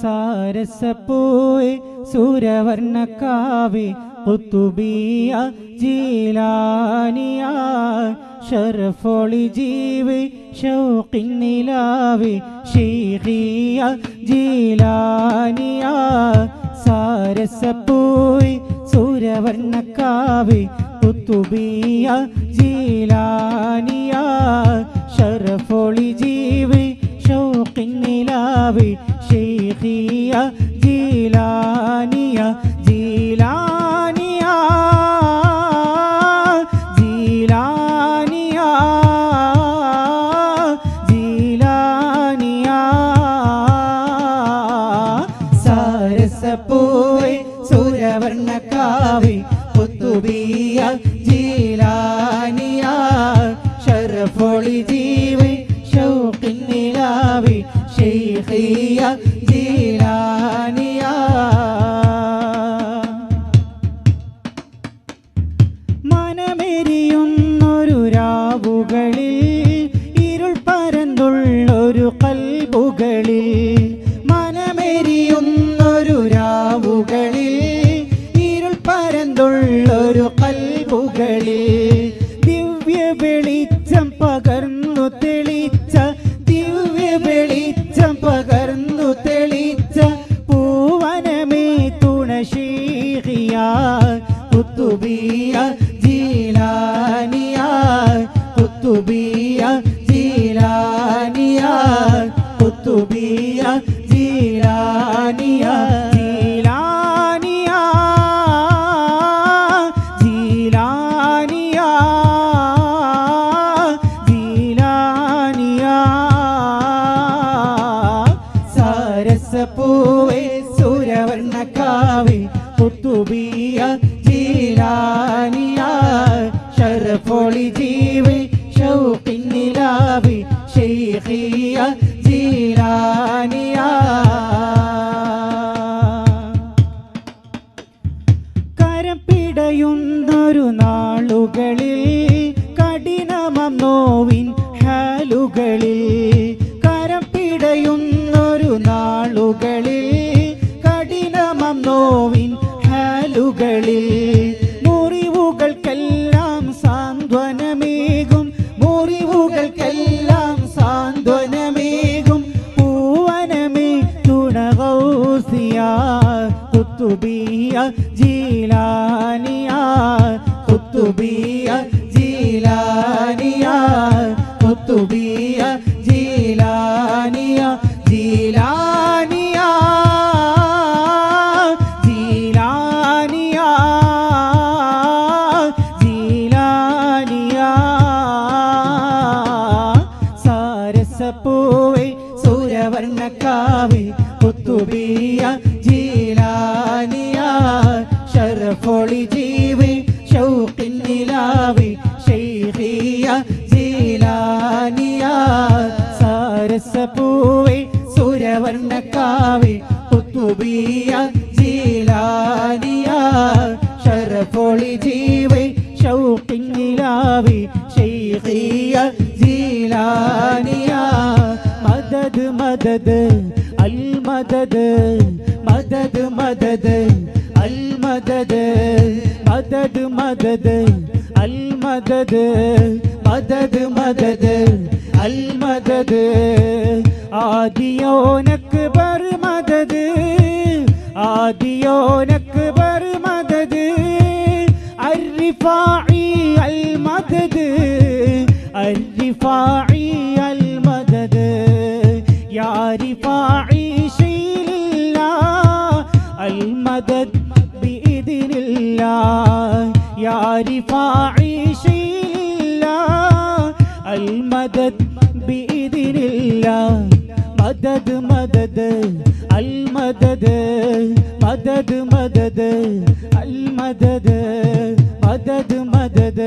സാരസപ്പൂവേ സൂരവർണ്ണക്കാവേ ഖുതുബിയ ജീലാനിയ ശറഫൊളി ജീവേ ഷൗഖിൻ നിലാവേ ശൈഖിയ ജീലാനിയ സാരസപ്പൂവേ സൂരവർണ്ണക്കാവേ ഖുതുബിയ ജീലാനിയ ശറഫൊളി ജീവേ ഷൗഖിൻ നിലാവേ ശൈഖിയ ജീലാനിയ ജീലാനിയ ജീലാനിയ ജീലാനിയ സാരസപ്പൂവേ സൂരവർണ്ണക്കാവേ ഖുതുബിയ ജീലാനിയ ശറഫൊളി ജീവേ ഷൗഖിൻ നിലാവേ ശൈഖിയ ജീലാനിയ മനമെരിയുന്നൊരു രാവുകളിൽ ഇരുൾ പരന്നുള്ളൊരു ഖൽബുകളിൽ മനമെരിയുന്നൊരു രാവുകളിൽ ഇരുൾ പരന്നുള്ളൊരു ഖൽബുകളിൽ ദിവ്യ വെളിച്ചം പകർന്നു തെളിച്ച ദിവ്യ വെളിച്ചം പകർന്നു തെളിച്ച പൂവനമേ തുണ ശൈഖിയ ഖുതുബിയ ജീലാനിയ ഖുതുബിയ ജീലാനിയ ഖുതുബിയ ജീലാനിയ ജീലാനിയ ജീലാനിയ ജീലാനിയ സാരസപ്പൂവേ സൂരവർണ്ണക്കാവേ ഖുതുബിയ ജീലാനിയ ശറഫൊളി ജീവേ ഷൗഖിൻ നിലാവേ ശൈഖിയ ജീലാനിയ കരം പിടയുന്നൊരു നാളുകളിൽ കഠിനമം നോവിൻ ഹാലുകളിൽ കരം പിടയുന്നൊരു നാളുകളിൽ കഠിനമം നോവിൻ ഹാലുകളിൽ മുറിവുകൾക്കെല്ലാം സാന്ത്വനമേകും മുറിവുകൾക്കെല്ലാം സാന്ത്വനമേകും പൂവനമേ തുണ ഗൗസിയ ഖുതുബിയ ജീലാനിയ ഖുതുബിയ ജീലാനിയ ഖുതുബിയ ജീലാനിയ ജീലാനിയ ജീലാനിയ ജീലാനിയ സാരസപ്പൂവേ സൂരവർണ്ണക്കാവേ ഖുതുബിയ ജീലാനിയ ശറഫൊളി ജീവേ ഷൗഖിൻ നിലാവേ ശൈഖിയ ജീലാനിയ സാരസപ്പൂവേ സൂരവർണ്ണക്കാവേ ഖുതുബിയ ജീലാനിയ ശറഫൊളി ജീവേ ഷൗഖിൻ നിലാവേ ശൈഖിയ ജീലാനിയ മദദ് മദദ് അൽ മദദ് മദദ് മദദ് അൽ മദദ് മദദ് മദദ് അൽ മദദ് മദദ് മദദ് അൽ മദദ് ആദിയോനക്ക് ബർ മദദ് ആദിയോനക്ക് ബർ മദദ് الرفاعي المدد الرفاعي المدد يا رفاعي شيل الله المدد بإذن الله يا رفاعي شيل الله المدد بإذن الله مدد مدد المدد مدد مدد المدد مدد مدد